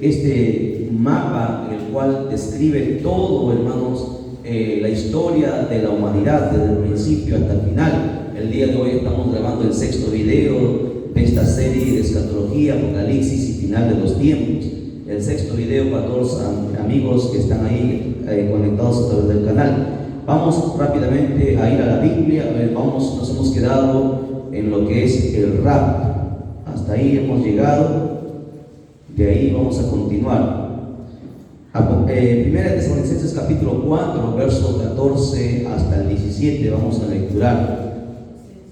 este mapa en el cual describe todo, hermanos, la historia de la humanidad desde el principio hasta el final. El día de hoy estamos grabando el 6º video de esta serie de escatología, apocalipsis y final de los tiempos. El 6º video para todos los amigos que están ahí conectados a través del canal. Vamos rápidamente a ir a la Biblia. Nos hemos quedado en lo que es el rapto. Hasta ahí hemos llegado. De ahí vamos a continuar. Primera de Tesalonicenses capítulo 4, verso 14 hasta el 17. Vamos a lecturar.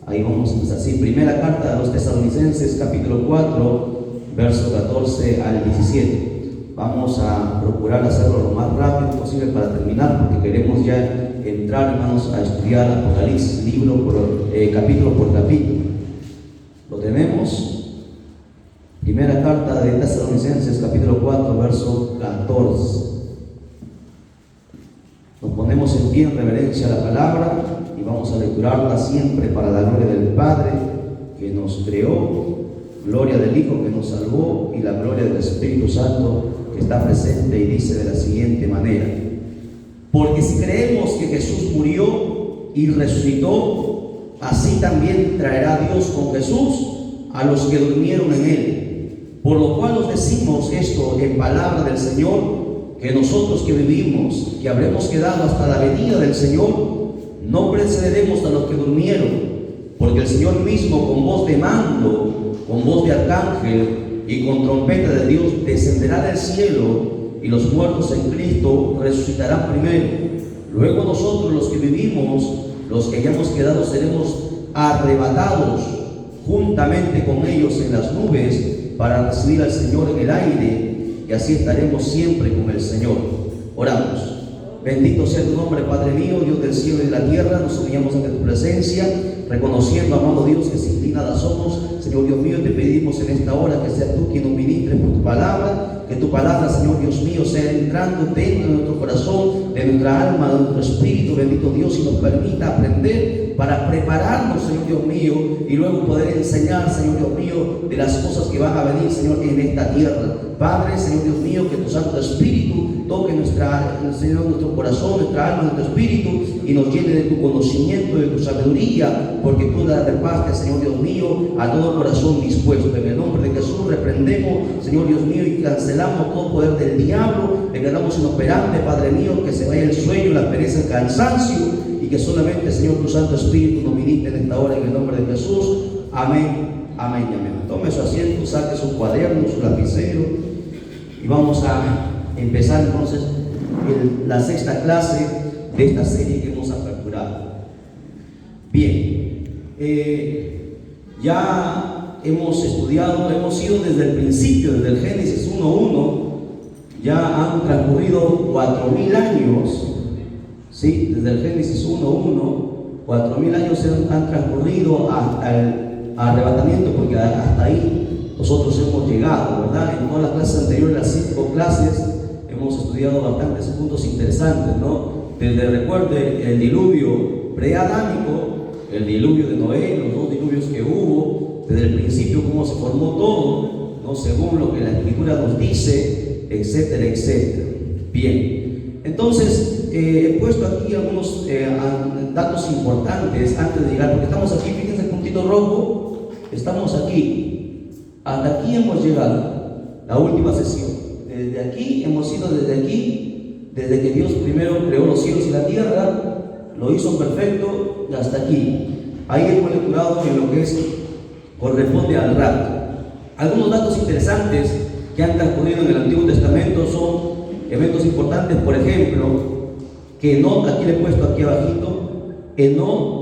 Ahí vamos a empezar así. Primera carta de los Tesalonicenses capítulo 4, verso 14 al 17. Vamos a procurar hacerlo lo más rápido posible para terminar, porque queremos ya entrar, hermanos, a estudiar Apocalipsis, capítulo por capítulo. ¿Lo tenemos? Primera carta de Tesalonicenses capítulo 4, verso 14. Nos ponemos en pie en reverencia a la palabra y vamos a lecturarla siempre para la gloria del Padre que nos creó, gloria del Hijo que nos salvó y la gloria del Espíritu Santo que está presente, y dice de la siguiente manera: porque si creemos que Jesús murió y resucitó, así también traerá Dios con Jesús a los que durmieron en él. Por lo cual os decimos esto en palabra del Señor, que nosotros que vivimos, que habremos quedado hasta la venida del Señor, no precederemos a los que durmieron, porque el Señor mismo, con voz de mando, con voz de arcángel y con trompeta de Dios, descenderá del cielo, y los muertos en Cristo resucitarán primero. Luego nosotros, los que vivimos, los que hayamos quedado, seremos arrebatados juntamente con ellos en las nubes para recibir al Señor en el aire, y así estaremos siempre con el Señor. Oramos. Bendito sea tu nombre, Padre mío, Dios del cielo y de la tierra. Nos humillamos ante tu presencia, reconociendo, amado Dios, que sin ti nada somos. Señor Dios mío, te pedimos en esta hora que sea tú quien nos ministre por tu palabra, que tu palabra, Señor Dios mío, sea entrando dentro de nuestro corazón, de nuestra alma, de nuestro espíritu, bendito Dios, y nos permita aprender para prepararnos, Señor Dios mío, y luego poder enseñar, Señor Dios mío, de las cosas que van a venir, Señor, en esta tierra. Padre, Señor Dios mío, que tu Santo Espíritu toque Señor, nuestro corazón, nuestra alma, nuestro espíritu, y nos llene de tu conocimiento, de tu sabiduría, porque tú la repartes, Señor Dios mío, a todo corazón dispuesto. En el nombre de Jesús reprendemos, Señor Dios mío, y cancelamos todo poder del diablo, declaramos inoperante, Padre mío, que se vaya el sueño, la pereza, el cansancio, y que solamente, Señor, tu Santo Espíritu nos ministre en esta hora, en el nombre de Jesús. Amén, amén y amén. Tome su asiento, saque su cuaderno, su lapicero, y vamos a empezar entonces la 6ª clase de esta serie que hemos aperturado. Bien, ya hemos estudiado, hemos ido desde el principio, desde el Génesis 1:1, ya han transcurrido 4.000 años, ¿sí? Desde el Génesis 1:1, 4.000 años han transcurrido hasta el arrebatamiento, porque hasta ahí nosotros hemos llegado, ¿verdad? En todas las clases anteriores, las 5 clases, hemos estudiado bastantes puntos interesantes, ¿no? Desde, recuerde, el diluvio preadámico, el diluvio de Noé, los 2 diluvios que hubo, desde el principio cómo se formó todo, ¿no? Según lo que la Escritura nos dice, etcétera, etcétera. Bien, entonces he puesto aquí algunos datos importantes antes de llegar, porque estamos aquí, fíjense el puntito rojo, estamos aquí. Hasta aquí hemos llegado, la última sesión. Desde aquí hemos ido, desde que Dios primero creó los cielos y la tierra, lo hizo perfecto, hasta aquí. Ahí hemos lecturado en lo que corresponde al rapto. Algunos datos interesantes que han transcurrido en el Antiguo Testamento son eventos importantes. Por ejemplo, que Enoc, aquí le he puesto aquí abajito, Enoc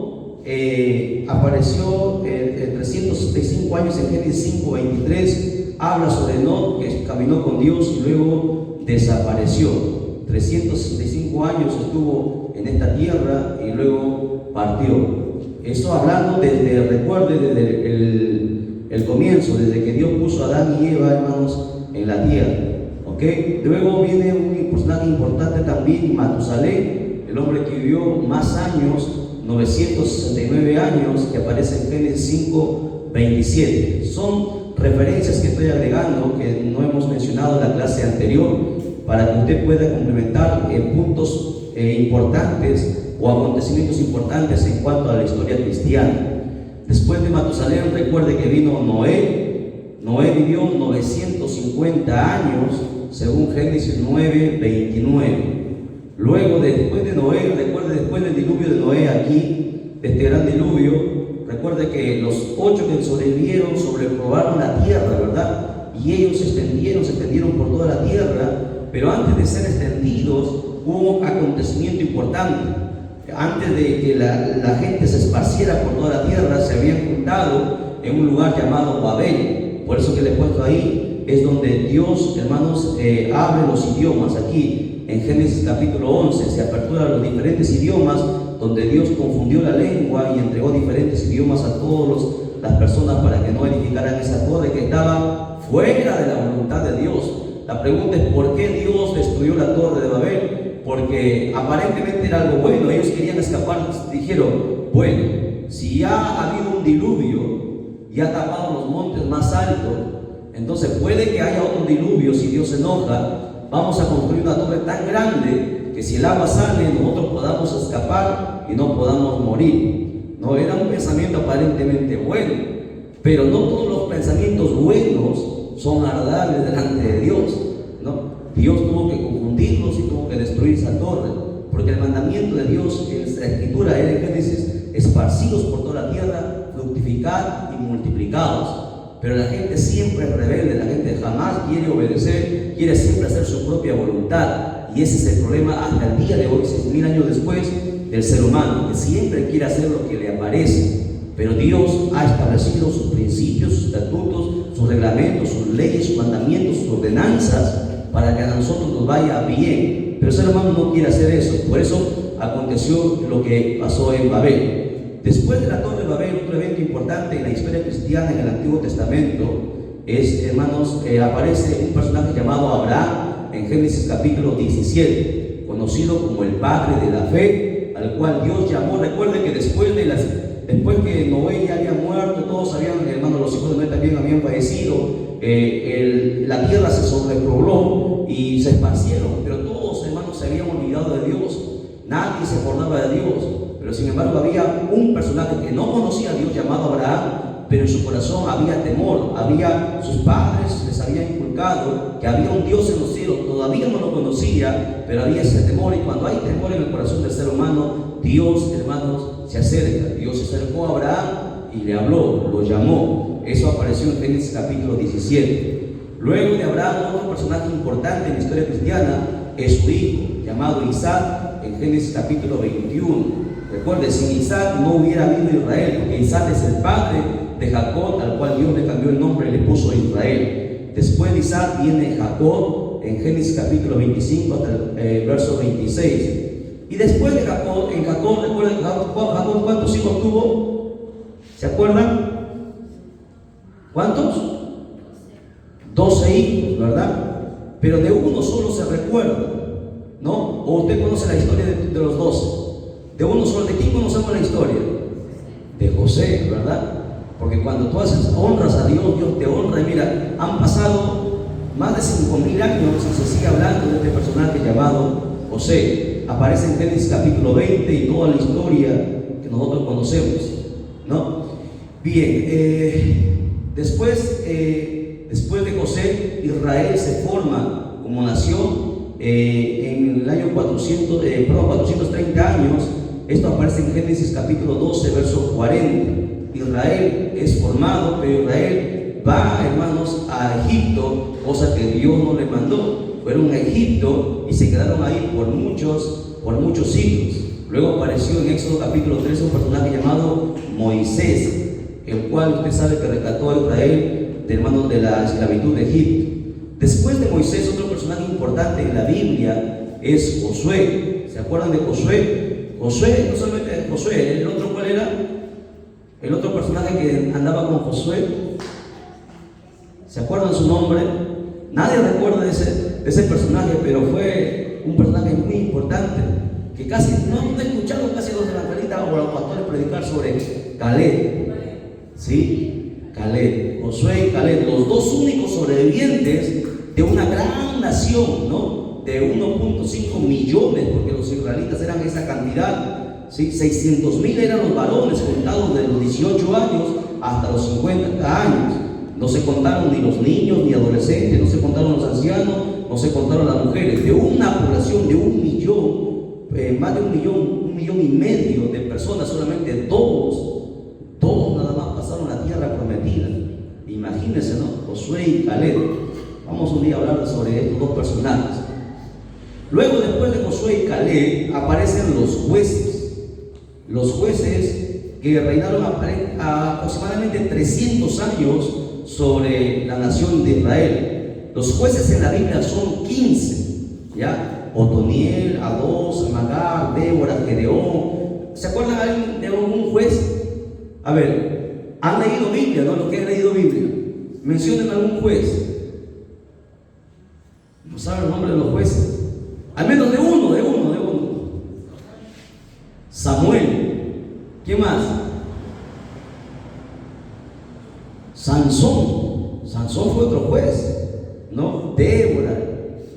apareció 365 años en Génesis 5:23, habla sobre Enoc que caminó con Dios y luego desapareció. 365 años estuvo en esta tierra y luego partió. Eso hablando desde, recuerde, desde el comienzo, desde que Dios puso a Adán y Eva, hermanos, en la tierra. ¿Ok? Luego viene un personaje importante también, Matusalén, el hombre que vivió más años, 969 años, que aparece en Génesis 5:27. Son referencias que estoy agregando que no hemos mencionado en la clase anterior, para que usted pueda complementar puntos importantes o acontecimientos importantes en cuanto a la historia cristiana. Después de Matusalén, recuerde que vino Noé. Noé vivió 950 años, según Génesis 9:29. Luego, después de Noé, recuerde, después del diluvio de Noé aquí, este gran diluvio, recuerde que los 8 que sobrevivieron sobreprobaron la tierra, ¿verdad? Y ellos se extendieron por toda la tierra, pero antes de ser extendidos hubo un acontecimiento importante. Antes de que la gente se esparciera por toda la tierra, se habían juntado en un lugar llamado Babel. Por eso que le he puesto ahí, es donde Dios, hermanos, abre los idiomas. Aquí en Génesis capítulo 11 se apertura los diferentes idiomas, donde Dios confundió la lengua y entregó diferentes idiomas a todas las personas para que no edificaran esa torre que estaba fuera de la voluntad de Dios. La pregunta es: ¿por qué Dios destruyó la torre de Babel? Porque aparentemente era algo bueno, ellos querían escapar. Dijeron: bueno, si ya ha habido un diluvio y ha tapado los montes más altos, entonces puede que haya otro diluvio. Si Dios se enoja, vamos a construir una torre tan grande que si el agua sale, nosotros podamos escapar y no podamos morir. No era un pensamiento aparentemente bueno, pero no todos los pensamientos buenos son agradables delante de Dios, ¿no? Dios tuvo que confundirlos y tuvo que destruir esa torre, porque el mandamiento de Dios en la escritura era en Génesis: esparcidos por toda la tierra, fructificad y multiplicados. Pero la gente siempre es rebelde, la gente jamás quiere obedecer, quiere siempre hacer su propia voluntad, y ese es el problema hasta el día de hoy, 6000 años después, del ser humano, que siempre quiere hacer lo que le aparece. Pero Dios ha establecido sus principios, sus estatutos, sus reglamentos, sus leyes, sus mandamientos, sus ordenanzas, para que a nosotros nos vaya bien. Pero el ser humano no quiere hacer eso. Por eso aconteció lo que pasó en Babel. Después de la torre de Babel, otro evento importante en la historia cristiana en el Antiguo Testamento es, hermanos, aparece un personaje llamado Abraham en Génesis capítulo 17, conocido como el padre de la fe, al cual Dios llamó. Recuerde que después que Noé ya había muerto, todos habían, hermanos, los hijos de Noé también habían fallecido, la tierra se sobrepobló y se esparcieron, pero todos, hermanos, se habían olvidado de Dios. Nadie se acordaba de Dios, pero sin embargo había un personaje que no conocía a Dios llamado Abraham, pero en su corazón había temor. Sus padres les habían inculcado que había un Dios en los cielos. Todavía no lo conocía, pero había ese temor, y cuando hay temor en el corazón del ser humano, Dios, hermanos, se acerca. Dios se acercó a Abraham y le habló, lo llamó. Eso apareció en Génesis capítulo 17. Luego de Abraham, otro personaje importante en la historia cristiana es su hijo, llamado Isaac, en Génesis capítulo 21. Recuerde, sin Isaac no hubiera habido Israel, porque Isaac es el padre de Jacob, al cual Dios le cambió el nombre y le puso Israel. Después de Isaac viene Jacob, en Génesis capítulo 25 hasta el verso 26. Y después de Jacob, recuerden, Jacob, ¿cuántos hijos tuvo? ¿Se acuerdan? ¿Cuántos? 12 hijos, ¿verdad? Pero de uno solo se recuerda, ¿no? ¿O usted conoce la historia de los 12? De uno solo. ¿De quién conocemos la historia? De José, ¿verdad? Porque cuando tú honras a Dios, Dios te honra. Y mira, han pasado más de 5000 años y se sigue hablando de este personaje llamado José. Aparece en Génesis capítulo 20 y toda la historia que nosotros conocemos, ¿no? Bien, después de José, Israel se forma como nación en el año 430 años. Esto aparece en Génesis capítulo 12, verso 40. Israel es formado, pero Israel va, hermanos, a Egipto, cosa que Dios no le mandó. Fueron a Egipto y se quedaron ahí por muchos siglos. Luego apareció en Éxodo capítulo 13 un personaje llamado Moisés, el cual usted sabe que rescató a Israel de la esclavitud de Egipto. Después de Moisés, otro personaje importante en la Biblia es Josué. ¿Se acuerdan de Josué? Josué, no solamente Josué, ¿el otro cuál era? El otro personaje que andaba con Josué, ¿se acuerdan su nombre? Nadie recuerda de ese personaje, pero fue un personaje muy importante, que casi no he escuchado casi los evangelistas o los pastores predicar sobre Caleb, ¿sí? Caleb. Josué y Caleb, los dos únicos sobrevivientes de una gran nación, ¿no? De 1.5 millones, porque los israelitas eran esa cantidad, ¿sí? 600,000 eran los varones contados de los 18 años hasta los 50 años. No se contaron ni los niños ni adolescentes, no se contaron los ancianos, no se contaron las mujeres. De una población de 1 millón, más de 1 millón y medio de personas, solamente todos nada más pasaron la tierra prometida. Imagínense, ¿no? Josué y Caleb. Vamos un día a hablar sobre estos dos personajes. Luego, después de Josué y Caleb, aparecen los jueces. Los jueces que reinaron aproximadamente 300 años sobre la nación de Israel. Los jueces en la Biblia son 15, ¿ya? Otoniel, Adós, Amagar, Débora, Gedeón. ¿Se acuerdan de algún juez? A ver, ¿han leído Biblia, no? Los que han leído Biblia, mencionen algún juez. ¿No saben el nombre de los jueces? Al menos de uno. Samuel. ¿Quién más? Sansón fue otro juez, ¿no? Débora.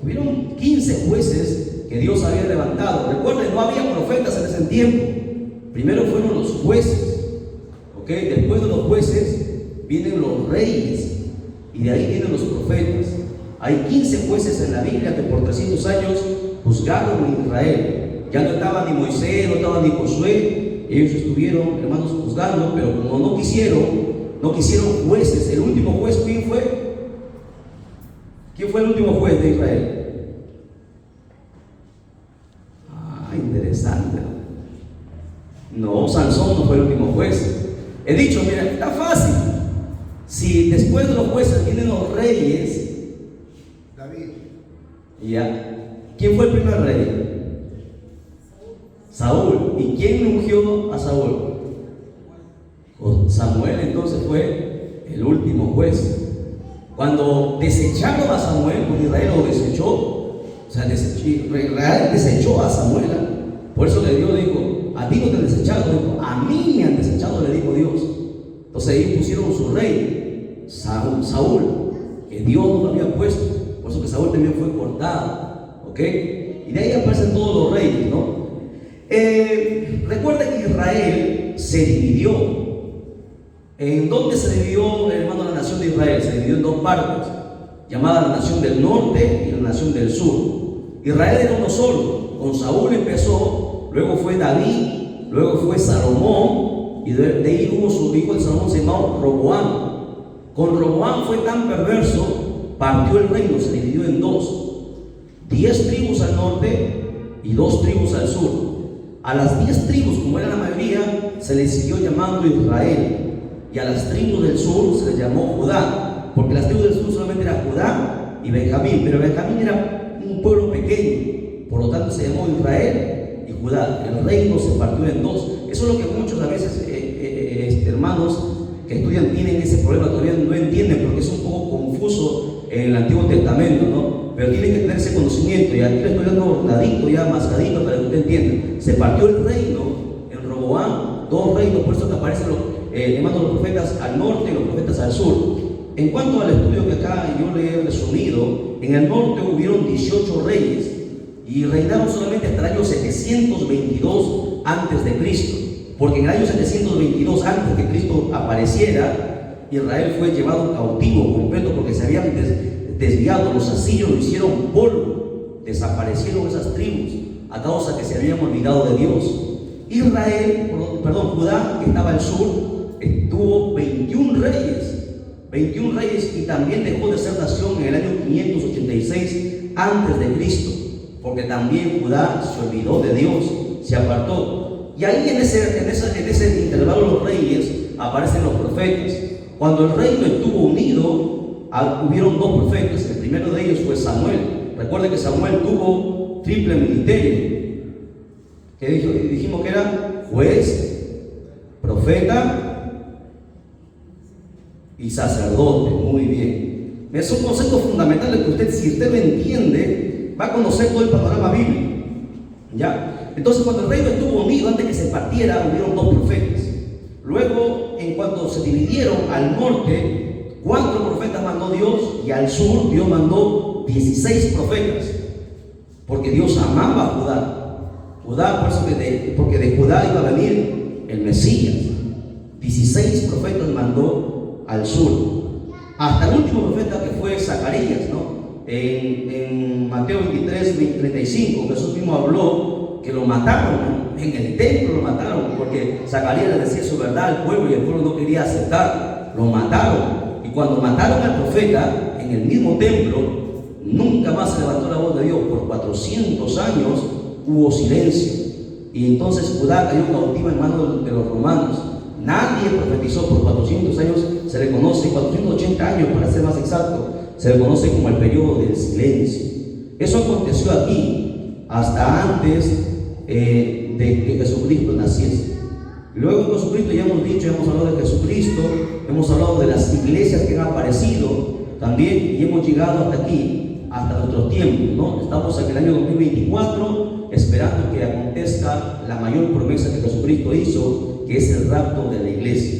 Hubieron 15 jueces que Dios había levantado. Recuerden, no había profetas en ese tiempo. Primero fueron los jueces, ¿ok? Después de los jueces vienen los reyes y de ahí vienen los profetas. Hay 15 jueces en la Biblia que por 300 años juzgaron a Israel. Ya no estaba ni Moisés, no estaba ni Josué. Ellos estuvieron, hermanos, juzgando, pero como no quisieron jueces. El último juez, ¿quién fue? ¿Quién fue el último juez de Israel? Interesante. No, Sansón no fue el último juez. He dicho, mira, está fácil. Si después de los jueces vienen los reyes, David. Ya. ¿Quién fue el primer rey? Saúl. ¿Y quién ungió a Saúl? Samuel. Entonces fue el último juez. Cuando desecharon a Samuel, porque Israel lo desechó, o sea, Israel desechó a Samuel. Por eso Dios dijo, a ti no te han desechado, dijo, a mí me han desechado, le dijo Dios. Entonces ellos pusieron su rey, Saúl, que Dios no lo había puesto. Por eso que Saúl también fue cortado, ¿ok? Y de ahí aparecen todos los reyes, ¿no? Recuerda que Israel se dividió. ¿En dónde se dividió, hermano, la nación de Israel? Se dividió en dos partes, llamada la nación del norte y la nación del sur. Israel era uno solo. Con Saúl empezó, luego fue David, luego fue Salomón, y de ahí hubo su hijo de Salomón, se llamó Roboam. Con Roboam fue tan perverso, partió el reino, se dividió en dos: 10 tribus al norte y 2 tribus al sur. A las 10 tribus, como era la mayoría, se les siguió llamando Israel, y a las tribus del sur se les llamó Judá, porque las tribus del sur solamente eran Judá y Benjamín, pero Benjamín era un pueblo pequeño, por lo tanto se llamó Israel y Judá. El reino se partió en dos. Eso es lo que muchos a veces hermanos que estudian tienen ese problema, todavía no entienden, porque es un poco confuso en el Antiguo Testamento, ¿no? Pero tienen que tener ese conocimiento, y aquí le estoy dando ordenadito, ya mascadito, para que usted entienda. Se partió el reino en Roboam, 2 reinos, por eso que aparecen hermanos, los profetas al norte y los profetas al sur. En cuanto al estudio que acá yo le he resumido, en el norte hubieron 18 reyes y reinaron solamente hasta el año 722 antes de Cristo, porque en el año 722 antes que Cristo apareciera, Israel fue llevado cautivo completo, porque se habían desviado. Los asirios lo hicieron polvo, desaparecieron esas tribus a causa que se habían olvidado de Dios. Judá, que estaba al sur, tuvo 21 reyes, y también dejó de ser nación en el año 586 antes de Cristo, porque también Judá se olvidó de Dios, se apartó. Y ahí en ese intervalo de los reyes aparecen los profetas. Cuando el reino estuvo unido, hubieron 2 profetas. El primero de ellos fue Samuel. Recuerden que Samuel tuvo triple ministerio, que dijimos que era juez, profeta y sacerdote. Muy bien. Es un concepto fundamental que usted, si usted lo entiende, va a conocer todo el panorama bíblico. ¿Ya? Entonces, cuando el reino estuvo unido, antes que se partiera, hubieron 2 profetas. Luego, en en cuanto se dividieron al norte, 4 profetas mandó Dios, y al sur Dios mandó 16 profetas, porque Dios amaba a Judá. Judá, por eso porque de Judá iba a venir el Mesías. 16 profetas mandó al sur, hasta el último profeta, que fue Zacarías, ¿no? En Mateo 23, 35, Jesús mismo habló que lo mataron, ¿no? En el templo lo mataron, porque Zacarías le decía su verdad al pueblo y el pueblo no quería aceptarlo. Lo mataron. Y cuando mataron al profeta en el mismo templo, nunca más se levantó la voz de Dios. Por 400 años hubo silencio. Y entonces Judá cayó cautiva en manos de los romanos. Nadie profetizó por 400 años. Se le conoce, 480 años para ser más exacto, se le conoce como el periodo del silencio. Eso aconteció aquí hasta antes de que Jesucristo naciese. Luego en Jesucristo ya hemos dicho, hemos hablado de Jesucristo, hemos hablado de las iglesias que han aparecido también, y hemos llegado hasta aquí, hasta nuestros tiempos, ¿no? Estamos en el año 2024 esperando que acontezca la mayor promesa que Jesucristo hizo, que es el rapto de la iglesia.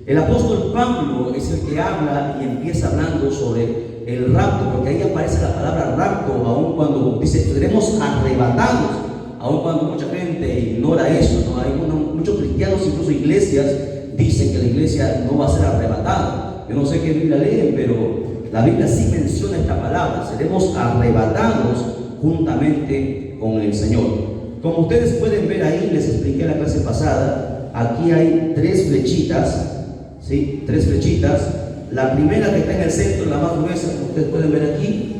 El apóstol Pablo es el que habla y empieza hablando sobre el rapto, porque ahí aparece la palabra rapto, aun cuando dice seremos arrebatados, aun cuando mucha gente ignora eso, ¿no? Hay muchos cristianos, incluso iglesias, dicen que la iglesia no va a ser arrebatada. Yo no sé qué Biblia leen, pero la Biblia sí menciona esta palabra: seremos arrebatados juntamente con el Señor. Como ustedes pueden ver ahí, les expliqué en la clase pasada, aquí hay 3 flechitas, ¿sí? 3 flechitas. La primera, que está en el centro, la más gruesa, como ustedes pueden ver aquí,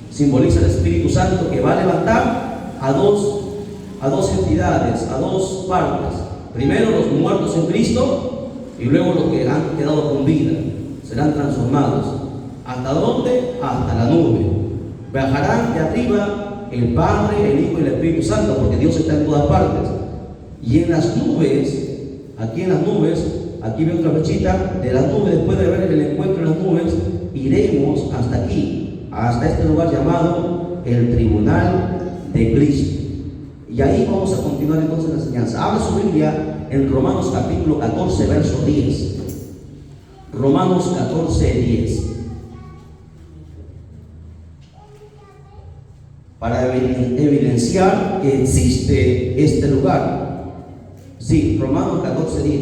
simboliza el Espíritu Santo, que va a levantar a dos entidades, a 2 partes. Primero los muertos en Cristo, y luego los que han quedado con vida serán transformados. ¿Hasta dónde? Hasta la nube. Bajarán de arriba el Padre, el Hijo y el Espíritu Santo, porque Dios está en todas partes. Y en las nubes, aquí en las nubes, aquí veo otra flechita, de las nubes, después de ver el encuentro en las nubes, iremos hasta aquí, hasta este lugar llamado el tribunal de Cristo. Y ahí vamos a continuar entonces la enseñanza. Abre su Biblia en Romanos capítulo 14, verso 10. Romanos 14, 10. Para evidenciar que existe este lugar. Sí, Romanos 14, 10.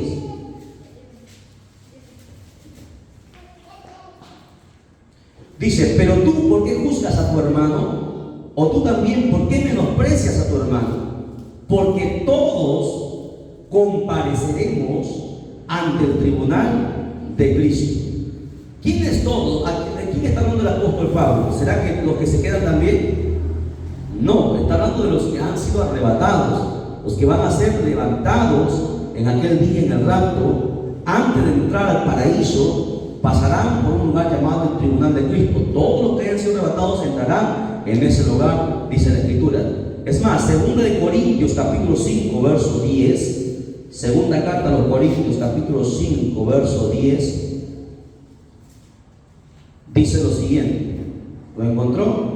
Dice: pero tú, ¿por qué juzgas a tu hermano? O tú también, ¿por qué menosprecias a tu hermano? Porque todos compareceremos ante el tribunal de Cristo. ¿Quiénes todos? ¿De quién está hablando el apóstol Pablo? ¿Será que los que se quedan también? No, está hablando de los que han sido arrebatados, los que van a ser levantados en aquel día en el rapto. Antes de entrar al paraíso, pasarán por un lugar llamado el tribunal de Cristo. Todos los que hayan sido arrebatados entrarán en ese lugar, dice la Escritura. Es más, 2 de Corintios capítulo 5, verso 10, segunda carta a los Corintios capítulo 5, verso 10, dice lo siguiente. ¿Lo encontró?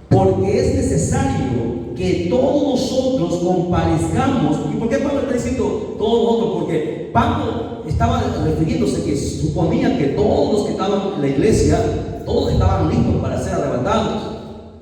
Porque es necesario que todos nosotros comparezcamos. ¿Y por qué Pablo está diciendo todos nosotros? Porque Pablo estaba refiriéndose que suponía que todos los que estaban en la iglesia, todos estaban listos para ser arrebatados,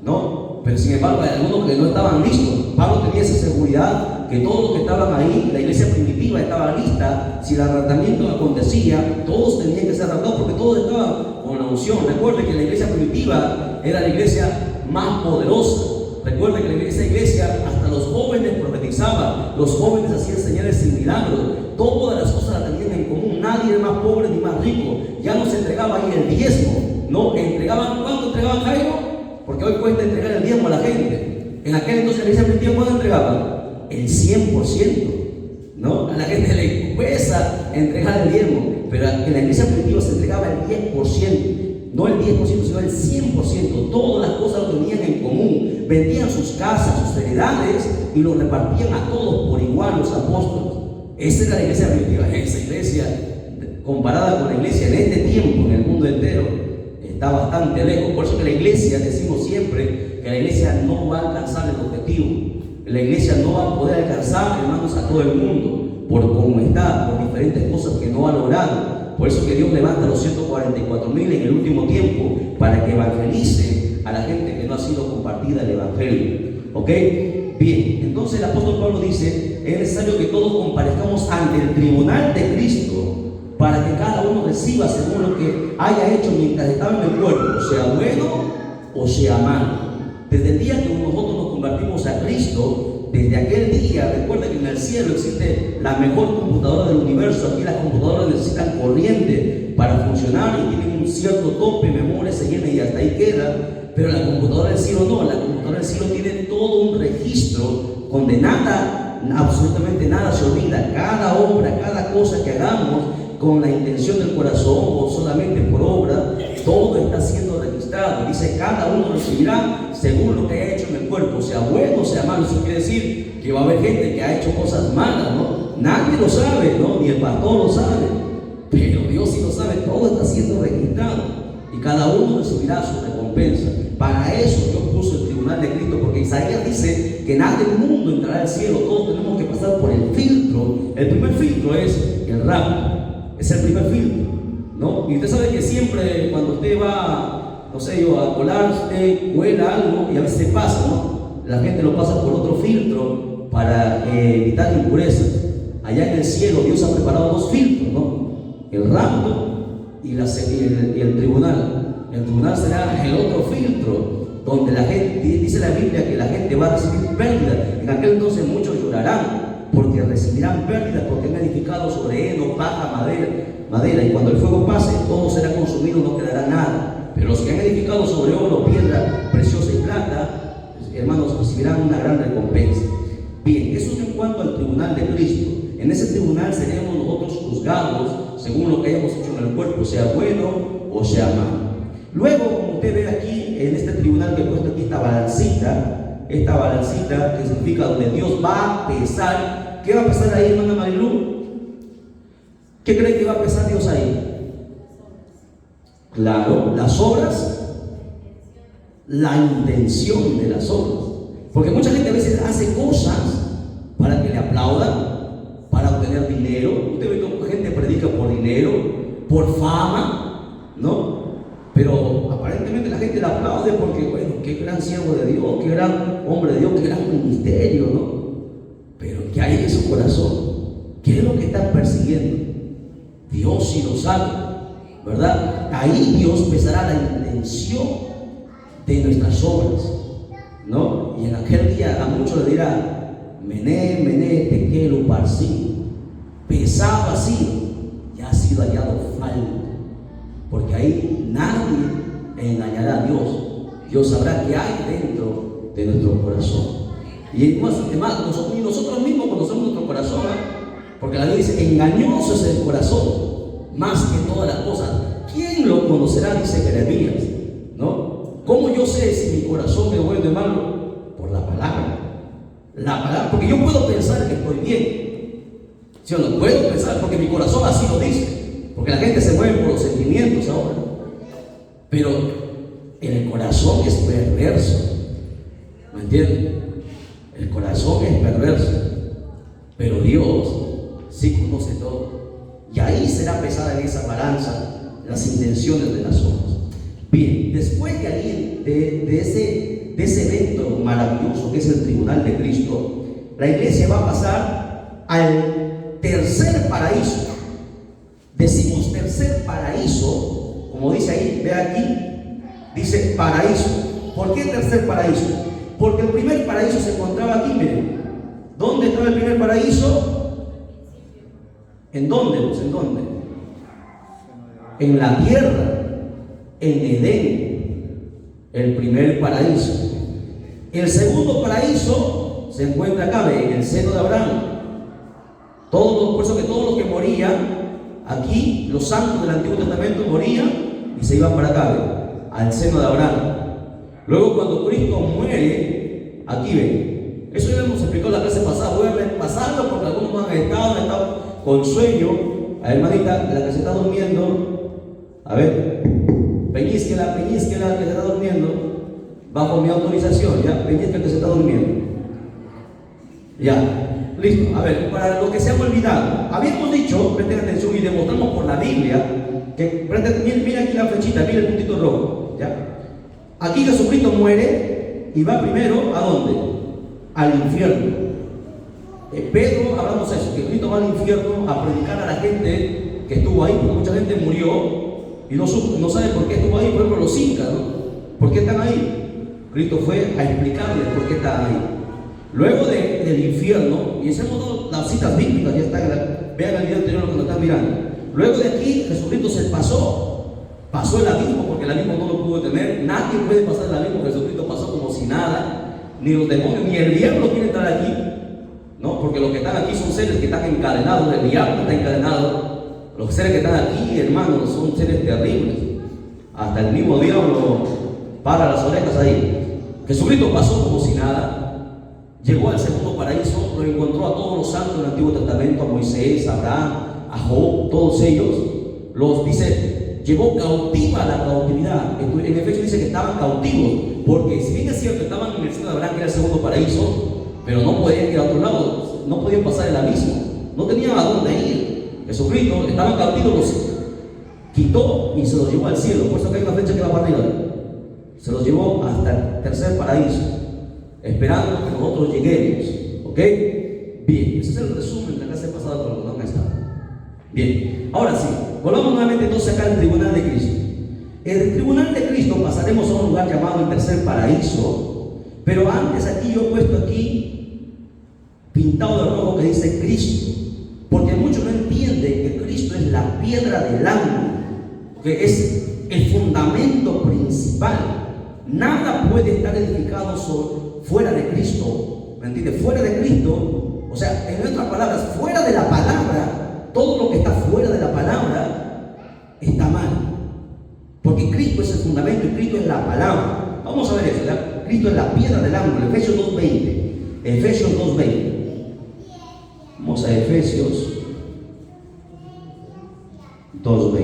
¿no? Pero sin embargo hay algunos que no estaban listos. Pablo tenía esa seguridad que todos los que estaban ahí, la iglesia primitiva estaba lista. Si el arrebatamiento acontecía, todos tenían que ser arrebatados, porque todos estaban con la unción. Recuerde que la iglesia primitiva era la iglesia más poderosa. Recuerden que en esa iglesia hasta los jóvenes profetizaban, los jóvenes hacían señales y milagros, todas las cosas las tenían en común. Nadie era más pobre ni más rico. Ya no se entregaba ahí el diezmo, no entregaban. ¿Cuánto entregaban, Jairo? Porque hoy cuesta entregar el diezmo a la gente. En aquel entonces la iglesia primitiva, ¿cuánto entregaban? El 100%, ¿no? A la gente le cuesta entregar el diezmo, pero en la iglesia primitiva se entregaba el 10%. No el 10%, sino el 100%. Todas las cosas lo tenían en común. Vendían sus casas, sus heredades, y lo repartían a todos por igual los apóstoles. Esa era la iglesia primitiva. Esa iglesia, comparada con la iglesia en este tiempo, en el mundo entero, está bastante lejos. Por eso que la iglesia, decimos siempre, que la iglesia no va a alcanzar el objetivo. la iglesia no va a poder alcanzar, hermanos, a todo el mundo, por cómo está, por diferentes cosas que no ha logrado. Por eso que Dios levanta a los 144,000 en el último tiempo, para que evangelice a la gente que no ha sido compartida el evangelio. ¿Ok? Bien, entonces el apóstol Pablo dice: es necesario que todos comparezcamos ante el tribunal de Cristo, para que cada uno reciba según lo que haya hecho mientras estaba en el cuerpo, sea bueno o sea malo. Desde el día que nosotros nos convertimos a Cristo, desde aquel día, recuerda que en el cielo existe la mejor computadora del universo. Aquí las computadoras necesitan corriente para funcionar y tienen un cierto tope, memoria se llena y hasta ahí queda. Pero la computadora del cielo no, la computadora del cielo tiene todo un registro donde nada, absolutamente nada se olvida. Cada obra, cada cosa que hagamos con la intención del corazón o solamente por obra, todo está siendo registrado. Dice: cada uno recibirá según lo que haya hecho en el cuerpo, sea bueno o sea malo. Eso quiere decir que va a haber gente que ha hecho cosas malas, ¿no? Nadie lo sabe, ¿no? Ni el pastor lo sabe, pero Dios sí lo sabe. Todo está siendo registrado y cada uno recibirá su recompensa. Para eso Dios puso el tribunal de Cristo, porque Isaías dice que nada del mundo entrará al cielo. Todos tenemos que pasar por el filtro. El primer filtro es el rapto. Es el primer filtro, ¿no? Y usted sabe que siempre cuando usted va, no sé yo, a colar, usted huela algo y a veces se pasa, ¿no? La gente lo pasa por otro filtro para evitar impurezas. Allá en el cielo Dios ha preparado dos filtros, ¿no? El rapto y el tribunal. El tribunal será el otro filtro, donde la gente, dice la Biblia, que la gente va a recibir pérdida. En aquel entonces muchos llorarán, porque recibirán pérdidas, porque han edificado sobre heno, paja, madera, y cuando el fuego pase, todo será consumido, no quedará nada. Pero los que han edificado sobre oro, piedra preciosa y plata, hermanos, recibirán una gran recompensa. Bien, eso es en cuanto al tribunal de Cristo. En ese tribunal seremos nosotros juzgados según lo que hayamos hecho en el cuerpo, sea bueno o sea malo. Luego, como usted ve aquí, en este tribunal que he puesto aquí, esta balancita que significa donde Dios va a pesar. ¿Qué va a pesar ahí, hermana Marilu? ¿Qué cree que va a pesar Dios ahí? Claro, las obras, la intención de las obras. Porque mucha gente a veces hace cosas para que le aplaudan, para obtener dinero. Usted ve que gente predica por dinero, por fama, ¿no? Pero aparentemente la gente le aplaude porque, bueno, qué gran siervo de Dios, qué gran hombre de Dios, qué gran ministerio, ¿no? Pero ¿qué hay en su corazón? ¿Qué es lo que están persiguiendo? Dios sí lo sabe, ¿verdad? Ahí Dios pesará la intención de nuestras obras, ¿no? Y en aquel día a muchos le dirá: mené, mené, tekel, uparsin, pesado ha sido y ha sido hallado falto. Porque ahí nadie engañará a Dios. Dios sabrá qué hay dentro de nuestro corazón. Y además nosotros mismos conocemos nuestro corazón, ¿eh? Porque la Biblia dice: engañoso es el corazón, más que todas las cosas. ¿Quién lo conocerá? Dice Jeremías, ¿no? ¿Cómo yo sé si mi corazón es bueno o malo? Por la palabra. La palabra, porque yo puedo pensar que estoy bien. ¿Sí o no? Puedo pensar porque mi corazón así lo dice. Porque la gente se mueve por los sentimientos ahora. Pero el corazón es perverso. ¿Me entienden? El corazón es perverso. Pero Dios sí conoce todo. Y ahí será pesada en esa balanza las intenciones de las obras. Bien, después de ahí, de ese evento maravilloso que es el tribunal de Cristo, la iglesia va a pasar al tercer paraíso. Decimos tercer paraíso, como dice ahí, ve aquí, dice paraíso. ¿Por qué tercer paraíso? Porque el primer paraíso se encontraba aquí, miren. ¿Dónde estaba el primer paraíso? ¿En dónde? Pues, ¿en dónde? En la tierra, en Edén, el primer paraíso. El segundo paraíso se encuentra acá, en el seno de Abraham. Por eso que todos los que morían aquí, los santos del Antiguo Testamento, morían y se iban para acá, al seno de Abraham. Luego, cuando Cristo muere, aquí ven. Eso ya lo hemos explicado la clase pasada. Voy a repasarlo porque algunos no han estado con sueño. A ver, hermanita, la que se está durmiendo, a ver, peñísquela, que se está durmiendo, bajo mi autorización, ya, peñísquela que se está durmiendo. Ya, listo. A ver, para los que se han olvidado, habíamos dicho, presten atención y demostramos por la Biblia, que, mira aquí la flechita, mira el puntito rojo, ¿ya? Aquí Jesucristo muere y va primero, ¿a dónde? Al infierno. Pedro, hablamos de eso, que Cristo va al infierno a predicar a la gente que estuvo ahí, porque mucha gente murió y no sabe por qué estuvo ahí. Por ejemplo, los incas, ¿no? ¿Por qué están ahí? Cristo fue a explicarles por qué están ahí. Luego del infierno, y hacemos las citas bíblicas, ya están, vean el video anterior lo que nos están mirando. Luego de aquí, Jesucristo se pasó el abismo, porque el abismo no lo pudo tener. Nadie puede pasar el abismo. Jesucristo pasó como si nada, ni los demonios, ni el diablo quiere entrar aquí, ¿no? Porque los que están aquí son seres que están encadenados, el diablo está encadenado. Los seres que están aquí, hermanos, son seres terribles. Hasta el mismo diablo para las orejas ahí. Jesucristo pasó como si nada. Llegó al segundo paraíso, lo encontró a todos los santos del Antiguo Testamento, a Moisés, a Abraham, a Job, todos ellos. Los dice, llevó cautiva la cautividad. En Efesios dice que estaban cautivos, porque si bien es cierto, estaban en el seno de Abraham, que era el segundo paraíso, pero no podían ir a otro lado, no podían pasar el abismo, no tenían a dónde ir. Jesucristo, estaban cautivos, los quitó y se los llevó al cielo. Por eso que hay una flecha que va para arriba. Se los llevó hasta el tercer paraíso, esperando que nosotros lleguemos. ¿Ok? Bien, ese es el resumen de la clase pasada para los que no han estado. Bien, ahora sí, volvamos nuevamente entonces acá al tribunal de Cristo. El tribunal de Cristo pasaremos a un lugar llamado el tercer paraíso, pero antes aquí yo he puesto aquí pintado de rojo que dice Cristo, porque muchos no entienden que Cristo es la piedra del ángulo, que es el fundamento principal. Nada puede estar edificado fuera de Cristo, ¿me entiendes? Fuera de Cristo, o sea, en otras palabras, fuera de la palabra, todo lo que está fuera de la palabra está mal, porque Cristo es el fundamento y Cristo es la palabra. Vamos a ver eso, ¿ya? Cristo es la piedra del ángulo, Efesios 2:20. Efesios 2:20. Vamos a Efesios 2:20.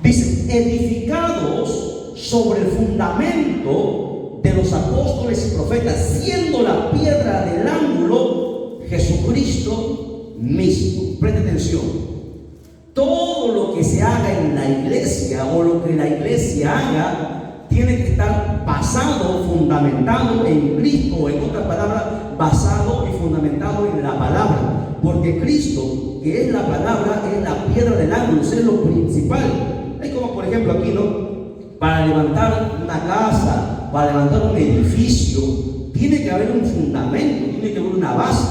Dice, edificados sobre el fundamento de los apóstoles y profetas, siendo la piedra del ángulo Jesucristo mismo. Preste atención. Todo lo que se haga en la iglesia o lo que la iglesia haga tiene que estar basado, fundamentado en Cristo, o en otras palabras, basado y fundamentado en la palabra, porque Cristo, que es la palabra, es la piedra del ángulo, es lo principal. Es como por ejemplo aquí, ¿no? Para levantar una casa, para levantar un edificio, tiene que haber un fundamento, tiene que haber una base,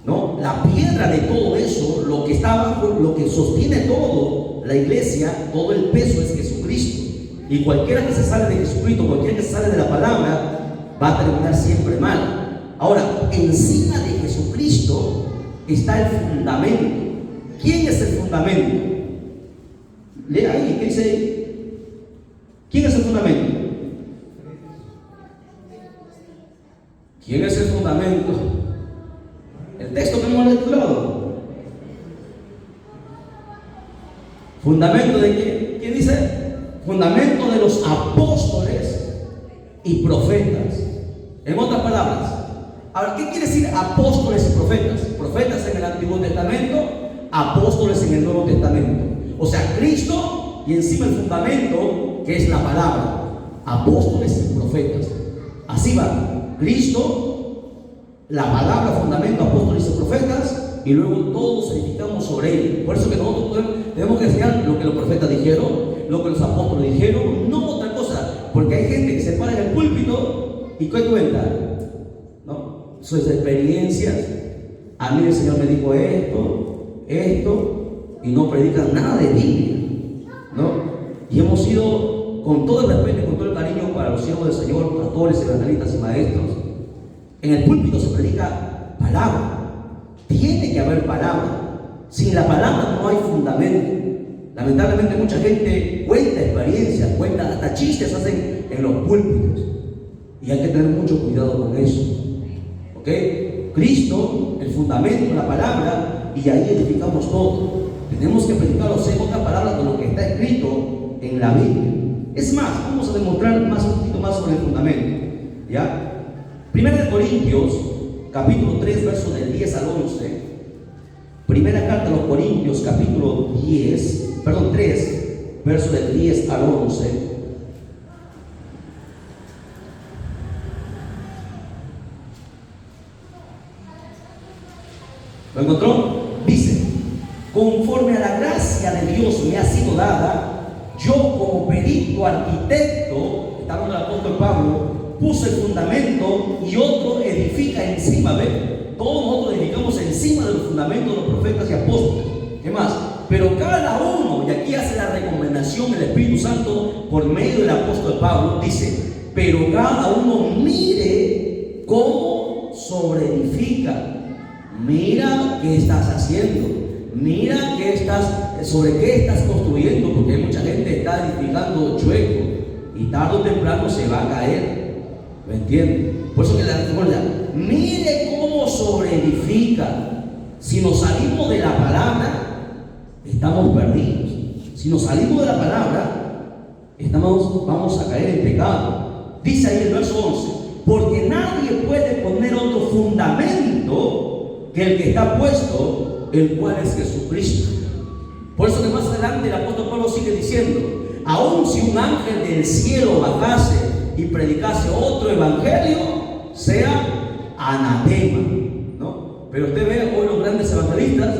¿no? La piedra de todo eso, lo que está abajo, lo que sostiene todo la iglesia, todo el peso es Jesucristo. Y cualquiera que se sale de Jesucristo, cualquiera que se sale de la palabra, va a terminar siempre mal. Ahora, encima de Jesucristo está el fundamento. ¿Quién es el fundamento? Lea ahí, ¿qué dice ahí? ¿Quién es el fundamento? ¿Quién es el fundamento? El texto que hemos lecturado. ¿Fundamento de qué? ¿Qué dice? Fundamento de los apóstoles y profetas. En otras palabras, ahora, ¿qué quiere decir apóstoles y profetas? Profetas en el Antiguo Testamento, apóstoles en el Nuevo Testamento. O sea, Cristo y encima el fundamento, que es la palabra, apóstoles y profetas. Así va, Cristo, la palabra, fundamento, apóstoles y profetas, y luego todos edificamos sobre él. Por eso que nosotros tenemos que enseñar lo que los profetas dijeron, lo que los apóstoles dijeron, no otra cosa, porque hay gente que se para en el púlpito y ¿qué cuenta? ¿No? Sus experiencias. A mí el Señor me dijo esto, y no predican nada de Biblia, ¿no? Y hemos sido, con todo el respeto y con todo el cariño para los siervos del Señor, pastores, evangelistas y maestros, en el púlpito se predica palabra. Tiene que haber palabra. Sin la palabra no hay fundamento. Lamentablemente mucha gente cuenta experiencias, cuenta hasta chistes hacen en los púlpitos, y hay que tener mucho cuidado con eso. ¿Ok? Cristo, el fundamento, la palabra, y ahí edificamos todo. Tenemos que predicarlos en otras palabras de lo que está escrito en la Biblia. Es más, vamos a demostrar un poquito más sobre el fundamento. ¿Ya? 1 Corintios capítulo 3, versos del 10 al 11. Primera carta a los Corintios, capítulo 3, versos del 10 al 11. ¿Lo encontró? Dice: conforme a la gracia de Dios me ha sido dada, yo como perito arquitecto, está hablando el apóstol Pablo, puse el fundamento y otro edifica encima. ¿Ve? Todos nosotros edificamos encima de los fundamentos de los profetas y apóstoles. ¿Qué más? Pero cada uno, y aquí hace la recomendación el Espíritu Santo por medio del apóstol Pablo, dice: pero cada uno mire cómo sobreedifica. Mira qué estás haciendo, mira sobre qué estás construyendo, porque mucha gente está edificando chueco y tarde o temprano se va a caer. ¿Me entiendes? Por eso que la recuerda, mire cómo sobreedifica. Si nos salimos de la palabra, estamos perdidos. Si nos salimos de la palabra, vamos a caer en pecado. Dice ahí el verso 11: porque nadie puede poner otro fundamento que el que está puesto, el cual es Jesucristo. Por eso que más adelante el apóstol Pablo sigue diciendo: aun si un ángel del cielo bajase y predicase otro evangelio, sea anatema, ¿no? Pero usted ve hoy los grandes evangelistas,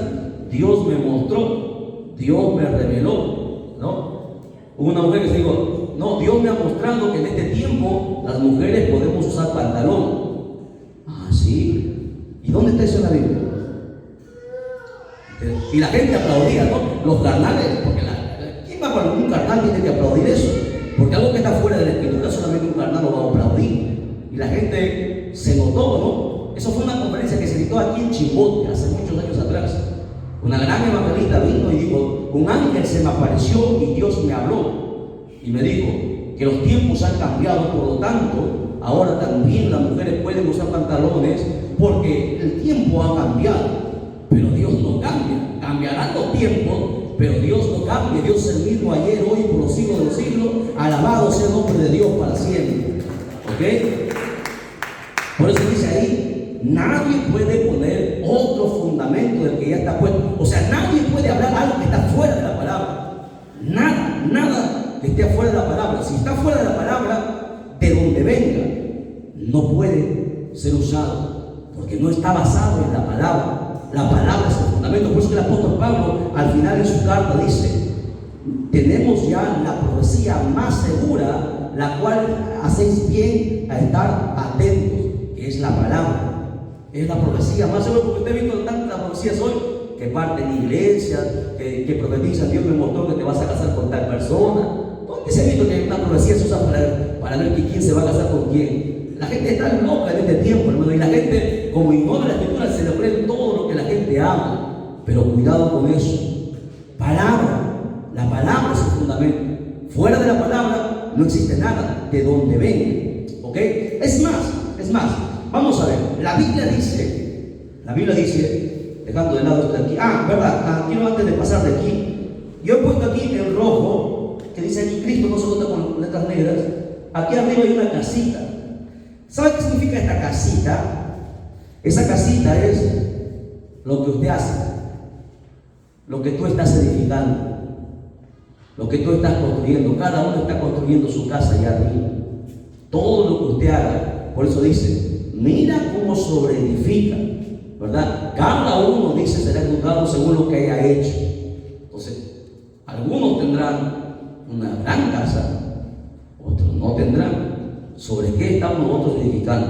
Dios me mostró, Dios me reveló, ¿no? Hubo una mujer que se dijo: no, Dios me ha mostrado que en este tiempo las mujeres podemos usar pantalón. Ah, sí. ¿Y dónde está eso en la Biblia? Y la gente aplaudía, ¿no? Los carnales, porque ¿quién va con un carnal tiene que aplaudir eso? Porque algo que está fuera de la Escritura solamente un carnal lo va a aplaudir. Y la gente se notó, ¿no? Eso fue una conferencia que se dictó aquí en Chimbote hace muchos años atrás. Una gran evangelista vino y dijo: un ángel se me apareció y Dios me habló y me dijo que los tiempos han cambiado, por lo tanto ahora también las mujeres pueden usar pantalones, porque el tiempo ha cambiado. Pero Dios no cambia. Cambiarán los tiempos, pero Dios no cambia. Dios es el mismo ayer, hoy, por los siglos de los siglos. Alabado sea el nombre de Dios para siempre. ¿Ok? Por eso dice ahí: nadie puede poner otro fundamento del que ya está puesto. O sea, nadie puede hablar algo que está fuera de la palabra. Nada que esté fuera de la palabra. Si está fuera de la palabra, de donde venga, no puede ser usado, porque no está basado en la palabra. La palabra es el fundamento. Por eso que el apóstol Pablo al final de su carta dice: tenemos ya la profecía más segura, la cual hacéis bien a estar atentos, que es la palabra. Es la profecía más segura, porque usted ha visto tantas profecías hoy que parten iglesias, que profetizan: Dios me mostró que te vas a casar con tal persona. ¿Dónde se ha visto que una profecía se usa para ver quién se va a casar con quién? La gente está loca en este tiempo, hermano, y la gente, como ignora la Escritura, se le ofrece todo lo que la gente ama. Pero cuidado con eso. Palabra, la palabra es el fundamento. Fuera de la palabra no existe nada, de donde venga. ¿Ok? Es más, vamos a ver. La Biblia dice, dejando de lado esto de aquí, verdad, quiero antes de pasar de aquí, yo he puesto aquí en rojo, que dice aquí: Cristo no se nota con letras negras. Aquí arriba hay una casita. ¿Sabe qué significa esta casita? Esa casita es lo que usted hace, lo que tú estás edificando, lo que tú estás construyendo. Cada uno está construyendo su casa allá arriba. Todo lo que usted haga. Por eso dice: mira cómo sobreedifica, ¿verdad? Cada uno, dice, será juzgado según lo que haya hecho. Entonces, algunos tendrán una gran casa, otros no tendrán. ¿Sobre qué estamos nosotros edificando?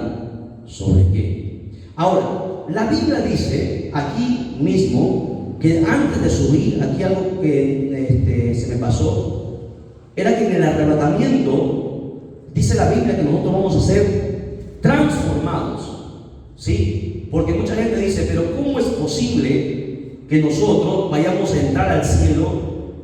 ¿Sobre qué? Ahora, la Biblia dice aquí mismo que antes de subir, aquí algo que se me pasó, era que en el arrebatamiento, dice la Biblia que nosotros vamos a ser transformados, ¿sí? Porque mucha gente dice: pero ¿cómo es posible que nosotros vayamos a entrar al cielo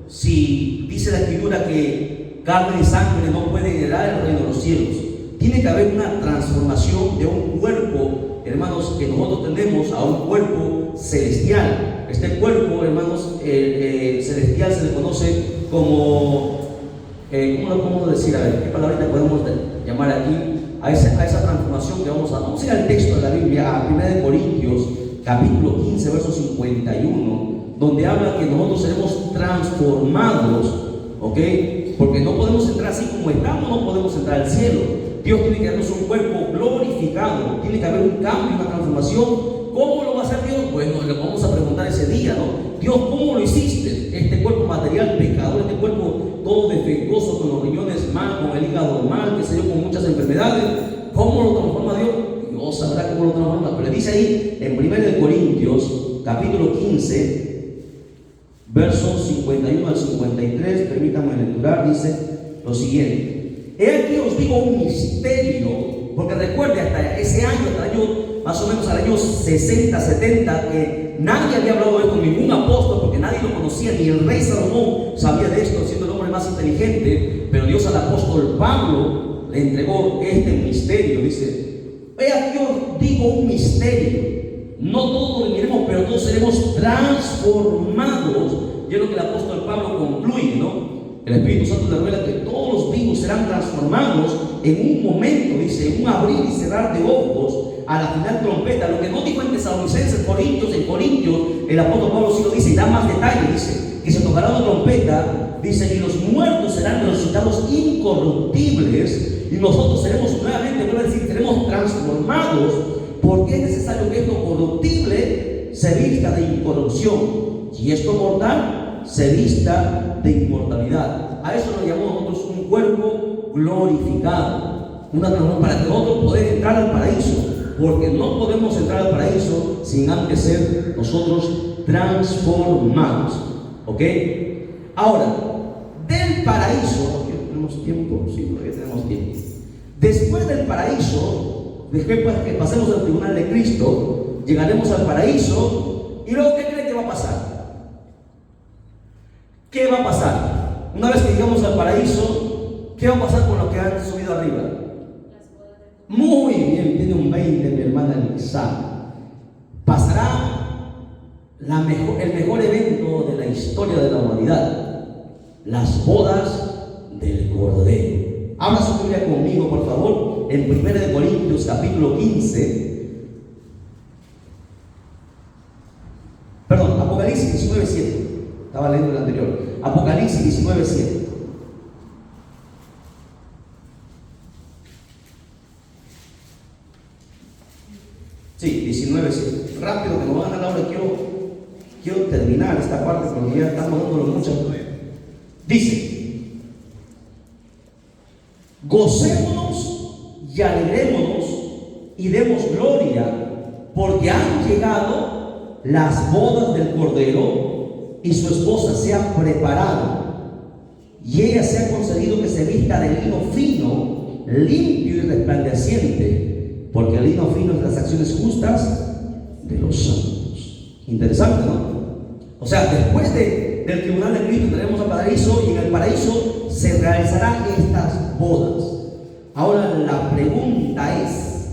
si dice la Escritura que carne y sangre no pueden heredar el reino de los cielos? Tiene que haber una transformación de un cuerpo, hermanos, que nosotros tenemos, a un cuerpo celestial. Este cuerpo, hermanos, celestial se le conoce como, ¿cómo lo podemos decir? A ver, ¿qué palabrita podemos llamar aquí? a esa transformación que vamos a ir al texto de la Biblia, a 1 Corintios, capítulo 15, verso 51, donde habla que nosotros seremos transformados, ¿ok? Porque no podemos entrar así como estamos, no podemos entrar al cielo. Dios tiene que darnos un cuerpo glorificado, tiene que haber un cambio, una transformación. ¿Cómo lo va a hacer Dios? Bueno, le vamos a preguntar ese día, ¿no? Dios, ¿cómo lo hiciste? Este cuerpo material pecador, este cuerpo todo defectuoso, con los riñones mal, con el hígado mal, que se yo, con muchas enfermedades. ¿Cómo lo transforma Dios? Dios sabrá cómo lo transforma. Pero le dice ahí en 1 Corintios, capítulo 15, versos 51 al 53, permítanme lecturar, dice lo siguiente: he aquí os digo un misterio, porque recuerde, hasta ese año, hasta el año, más o menos al año 60, 70, que nadie había hablado de esto, ningún apóstol, porque nadie lo conocía, ni el rey Salomón sabía de esto, siendo el hombre más inteligente. Pero Dios al apóstol Pablo le entregó este misterio. Dice: he aquí os digo un misterio, no todos dormiremos, pero todos seremos transformados. Y es lo que el apóstol Pablo concluye, ¿no? El Espíritu Santo le revela que todos los vivos serán transformados en un momento, dice, en un abrir y cerrar de ojos, a la final trompeta. Lo que no dijo en Tesalonicenses, en Corintios, el apóstol Pablo sí lo dice y da más detalles. Dice que se tocará una trompeta, dice, y los muertos serán resucitados incorruptibles, y nosotros seremos nuevamente, vuelvo a decir, seremos transformados, porque es necesario que esto corruptible se vista de incorrupción, y esto mortal se vista de inmortalidad. A eso lo llamamos nosotros un cuerpo glorificado, una transformación para que nosotros poder entrar al paraíso, porque no podemos entrar al paraíso sin antes ser nosotros transformados. ¿Ok? Ahora, del paraíso, ¿tenemos tiempo? Sí, todavía tenemos tiempo. Después del paraíso, después que pasemos al tribunal de Cristo, llegaremos al paraíso. ¿Y luego qué creen que va a pasar? ¿Qué va a pasar? Una vez que llegamos al paraíso, ¿qué va a pasar con los que han subido arriba? Muy bien, tiene un 20, mi hermana Elisa. Pasará el mejor evento de la historia de la humanidad: las bodas del Cordero. Abra su Biblia conmigo, por favor, en 1 Corintios, capítulo 15. Perdón, Apocalipsis 19:7. Estaba leyendo el anterior. Apocalipsis 19:7. Sí, 19:7. Rápido, que nos van a dar la hora. Quiero terminar esta parte porque ya estamos dándolo mucho. Dice: gocémonos y alegrémonos y demos gloria, porque han llegado las bodas del Cordero, y su esposa se ha preparado, y ella se ha concedido que se vista de lino fino, limpio y resplandeciente, porque el lino fino es las acciones justas de los santos. Interesante, ¿no? O sea, después del tribunal de Cristo tenemos al paraíso, y en el paraíso se realizarán estas bodas. Ahora la pregunta es,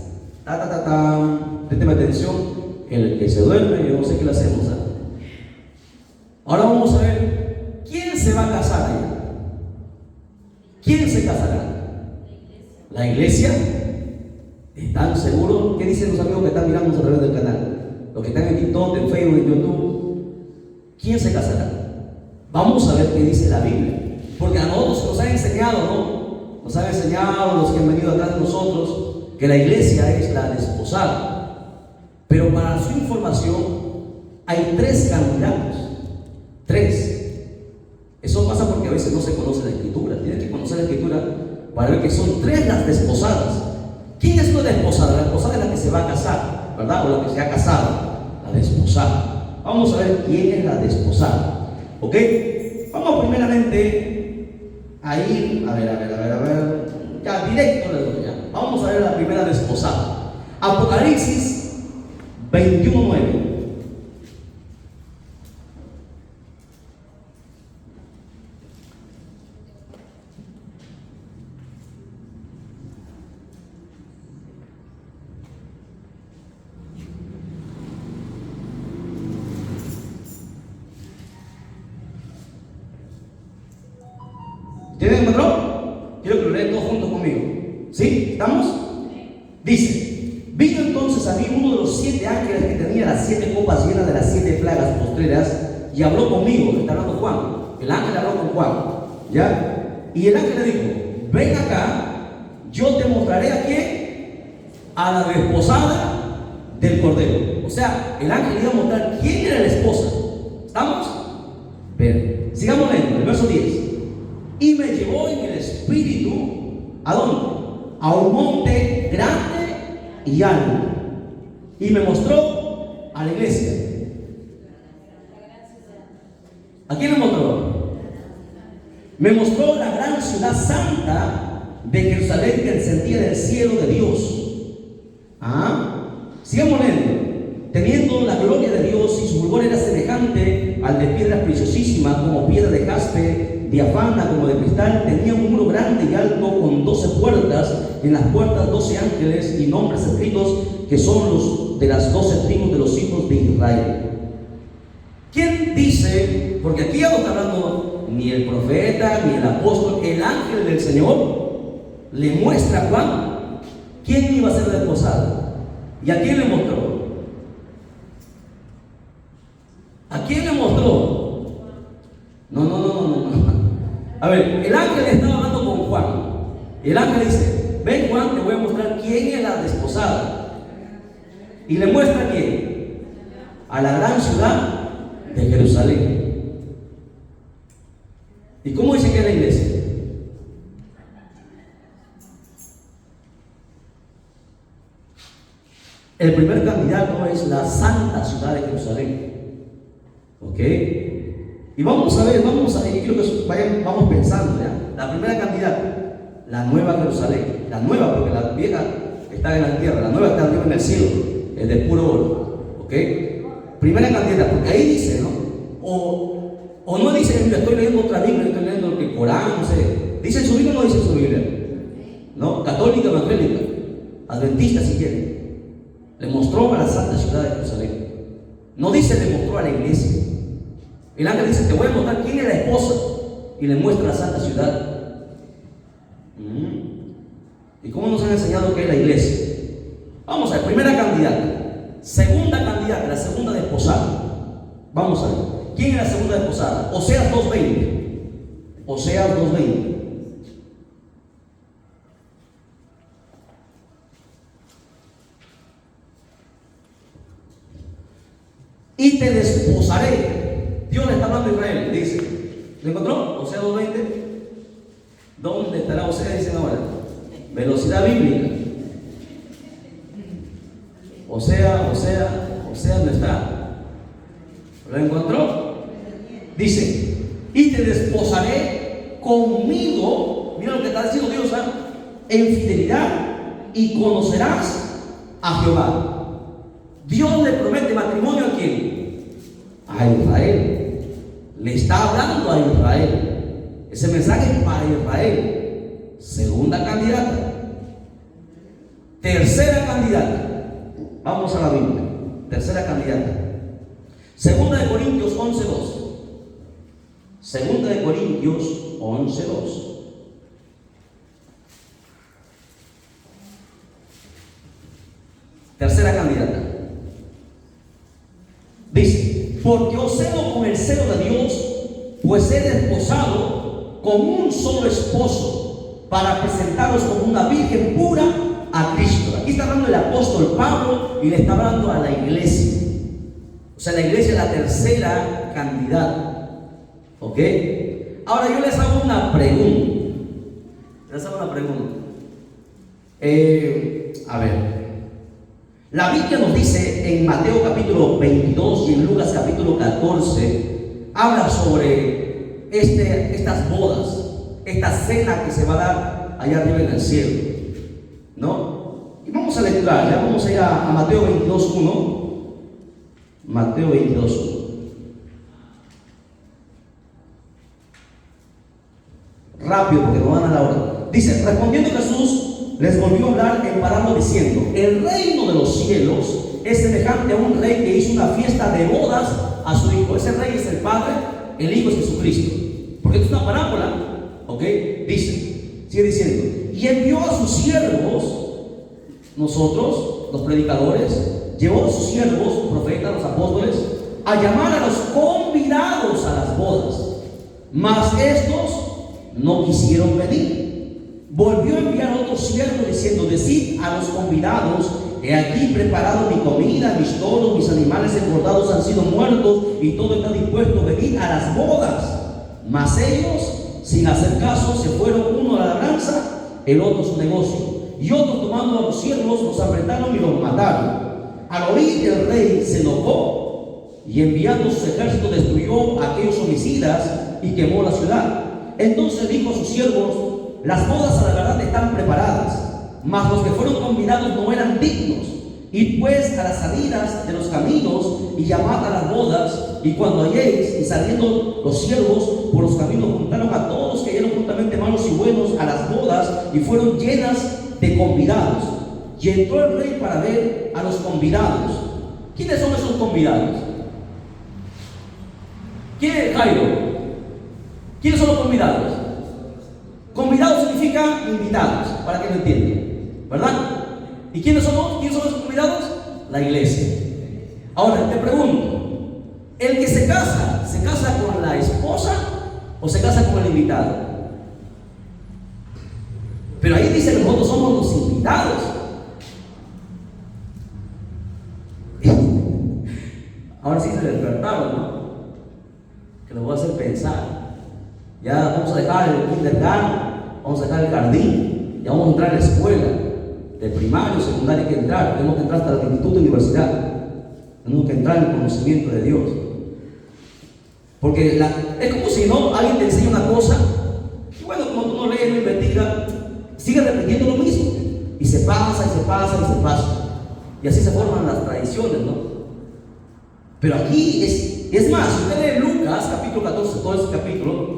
présteme atención, el que se duerme, yo no sé qué le hacemos, ¿eh? Ahora vamos a ver, ¿quién se va a casar allá? ¿Quién se casará? ¿La iglesia? ¿Están seguros? ¿Qué dicen los amigos que están mirando a través del canal? Los que están en TikTok, en Facebook, en YouTube. ¿Quién se casará? Vamos a ver qué dice la Biblia, porque a nosotros nos han enseñado, ¿no? Nos han enseñado los que han venido atrás de nosotros que la iglesia es la desposada. Pero para su información, hay 3 candidatos. 3. Eso pasa porque a veces no se conoce la escritura. Tienes que conocer la escritura para ver que son 3 las desposadas. ¿Quién es la desposada? La desposada es la que se va a casar, ¿verdad? O la que se ha casado. La desposada. Vamos a ver quién es la desposada. ¿Ok? Vamos primeramente a ir, a ver. Ya, directo les doy ya. Vamos a ver la primera desposada. Apocalipsis 21:9. ¿Tienen encontró? Quiero que lo lean todos juntos conmigo. ¿Sí? ¿Estamos? Dice: vino entonces a mí uno de los 7 ángeles que tenía las 7 copas llenas de las 7 plagas postreras, y habló conmigo. Está hablando Juan. El ángel habló con Juan, ¿ya? Y el ángel le dijo: ven acá, yo te mostraré a quién, a la desposada del Cordero. O sea, el ángel iba a mostrar quién era la esposa. ¿Estamos? Bien, sigamos leyendo, el verso 10. Y me llevó en el espíritu, ¿a dónde? A un monte grande y alto, y me mostró a la iglesia. ¿A quién le mostró? Me mostró la gran ciudad santa de Jerusalén, que descendía del cielo de Dios. Sigamos leyendo. Teniendo la gloria de Dios, y su fulgor era semejante al de piedras preciosísimas, como piedra de jaspe, diafana como de cristal. Tenía un muro grande y alto con 12 puertas, en las puertas 12 ángeles y nombres escritos, que son los de las 12 tribus de los hijos de Israel. ¿Quién dice? Porque aquí ya no está hablando ni el profeta ni el apóstol. El ángel del Señor le muestra a Juan quién iba a ser desposado. ¿Y a quién le mostró? ¿A quién le mostró? No. A ver, el ángel estaba hablando con Juan. El ángel dice: ven, Juan, te voy a mostrar quién es la desposada. Y le muestra a quién. A la gran ciudad de Jerusalén. ¿Y cómo dice que es la iglesia? El primer candidato es la santa ciudad de Jerusalén. ¿Ok? Y vamos a ver, quiero que vamos pensando ya. La primera candidata, la nueva Jerusalén. La nueva, porque la vieja está en la tierra, la nueva está arriba en el cielo, es de puro oro. ¿Ok? Primera candidata, porque ahí dice, ¿no? O no dice: estoy leyendo otra Biblia, estoy leyendo el Corán, no sé. ¿Dice en su Biblia o no dice en su Biblia? ¿No? Católica, evangélica, adventista, si quiere. Le mostró a la santa ciudad de Jerusalén. No dice le mostró a la iglesia. El ángel dice: te voy a mostrar quién es la esposa, y le muestra la santa ciudad. ¿Y cómo nos han enseñado que es la iglesia? Vamos a ver, primera candidata. Segunda candidata, la segunda desposada. Vamos a ver, ¿quién es la segunda desposada? Oseas 2:20. Oseas 2:20. Y te desposaré. Dios le está hablando a Israel, dice. ¿Lo encontró? Oseas 2:20. ¿Dónde estará Oseas? Dicen ahora. Velocidad bíblica. Oseas no está. ¿Lo encontró? Dice: y te desposaré conmigo. Mira lo que está diciendo Dios, en fidelidad, y conocerás a Jehová. Dios le promete matrimonio a quién? A Israel. Le está hablando a Israel. Ese mensaje es para Israel. Segunda candidata. Tercera candidata. Vamos a la Biblia. Tercera candidata. Segunda de Corintios 11:2. Segunda de Corintios 11:2. Tercera candidata. Dice: porque os celo con el celo de Dios, pues he desposado con un solo esposo, para presentaros como una virgen pura a Cristo. Aquí está hablando el apóstol Pablo y le está hablando a la iglesia. O sea, la iglesia es la tercera candidata. ¿Ok? Ahora yo les hago una pregunta. A ver. La Biblia nos dice en Mateo capítulo 22 y en Lucas capítulo 14, habla sobre estas bodas, esta cena que se va a dar allá arriba en el cielo, ¿no? Y vamos a lecturar, ya vamos a ir a Mateo 22:1. Mateo 22:1. Rápido, porque no van a la hora. Dice: respondiendo Jesús, les volvió a hablar en parábola diciendo: el reino de los cielos es semejante a un rey que hizo una fiesta de bodas a su hijo. Ese rey es el Padre, el Hijo es Jesucristo. Porque esto es una parábola, ¿ok? Dice, sigue diciendo: y envió a sus siervos nosotros, los predicadores, llevó a sus siervos, los profetas, los apóstoles, a llamar a los convidados a las bodas, mas estos no quisieron venir. Volvió a enviar a otros siervos diciendo: decid a los convidados: he aquí preparado mi comida, mis toros, mis animales engordados han sido muertos y todo está dispuesto, venid a las bodas. Mas ellos, sin hacer caso, se fueron, uno a la labranza, el otro a su negocio. Y otros, tomando a los siervos, los apretaron y los mataron. Al oír, el rey se enojó y enviando sus ejércitos destruyó a aquellos homicidas y quemó la ciudad. Entonces dijo a sus siervos: las bodas a la verdad están preparadas, mas los que fueron convidados no eran dignos. Id pues a las salidas de los caminos y llamad a las bodas, y cuando halléis. Y saliendo los siervos por los caminos, juntaron a todos los que hallaron juntamente malos y buenos a las bodas, y fueron llenas de convidados. Y entró el rey para ver a los convidados. ¿Quiénes son esos convidados? ¿Quién es Jairo? ¿Quiénes son los convidados? Convidados significa invitados, para que lo entiendan, ¿verdad? ¿Y quiénes son los convidados? La iglesia. Ahora te pregunto: ¿el que se casa con la esposa o se casa con el invitado? Pero ahí dice que nosotros somos los invitados. Ahora sí se despertaron, ¿no? Que les voy a hacer pensar. Ya vamos a dejar el kindergarten, vamos a dejar el jardín, ya vamos a entrar a la escuela de primario, secundario. Hay que entrar, tenemos que entrar hasta la instituto de universidad, tenemos que entrar en el conocimiento de Dios. Porque es como si no alguien te enseña una cosa y bueno, como tú no lees, no investigas, sigue repitiendo lo mismo y se pasa y se pasa y se pasa, y así se forman las tradiciones, ¿no? Pero aquí es más, si usted lee Lucas capítulo 14, todo ese capítulo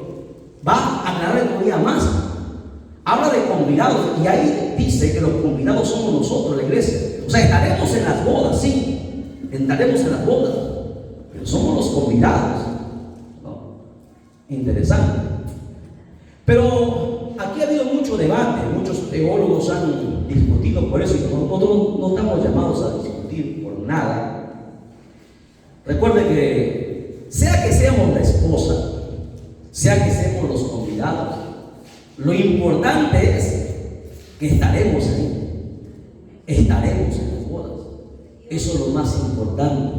va a aclarar todavía más. Habla de convidados y ahí dice que los convidados somos nosotros, la iglesia. O sea, estaremos en las bodas, sí, estaremos en las bodas, pero somos los convidados, ¿no? Interesante. Pero aquí ha habido mucho debate, muchos teólogos han discutido por eso, y nosotros no estamos llamados a discutir por nada. Recuerde que sea que seamos la esposa, sea que seamos los convidados, lo importante es que estaremos ahí, estaremos en las bodas. Eso es lo más importante.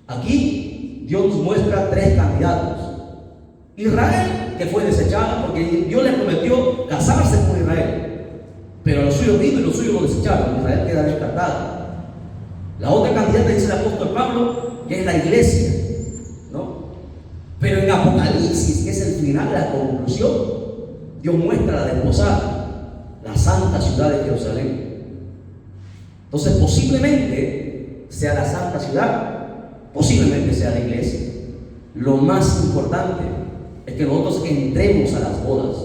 Aquí Dios nos muestra tres candidatos. Israel, que fue desechada porque Dios le prometió casarse con Israel, pero los suyos vino y los suyos lo desecharon. Israel queda descartada. La otra candidata, dice el apóstol Pablo, que es la iglesia, ¿no? Pero en Apocalipsis, que es el final, la conclusión, Dios muestra la desposada, la santa ciudad de Jerusalén. Entonces posiblemente sea la santa ciudad, posiblemente sea la iglesia. Lo más importante es que nosotros entremos a las bodas,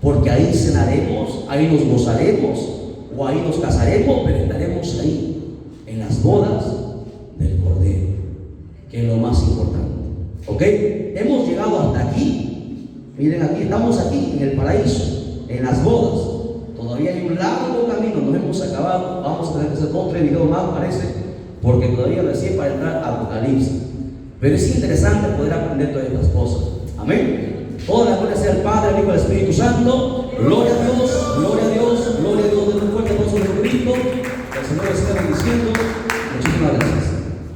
porque ahí cenaremos, ahí nos gozaremos, o ahí nos casaremos, pero estaremos ahí, en las bodas del Cordero, que es lo más importante. ¿Ok? Hemos llegado hasta aquí. Miren, aquí estamos, aquí en el paraíso, en las bodas. Todavía hay un largo camino, no hemos acabado. Vamos a tener que hacer 2 o 3 videos más, parece, porque todavía recién para entrar a Apocalipsis. Pero es interesante poder aprender todas estas cosas. Amén. Toda la gloria sea al Padre, al Hijo y al Espíritu Santo. Gloria a Dios, gloria a Dios, gloria a Dios. De un fuerte aplauso de Cristo. Que el Señor les esté bendiciendo.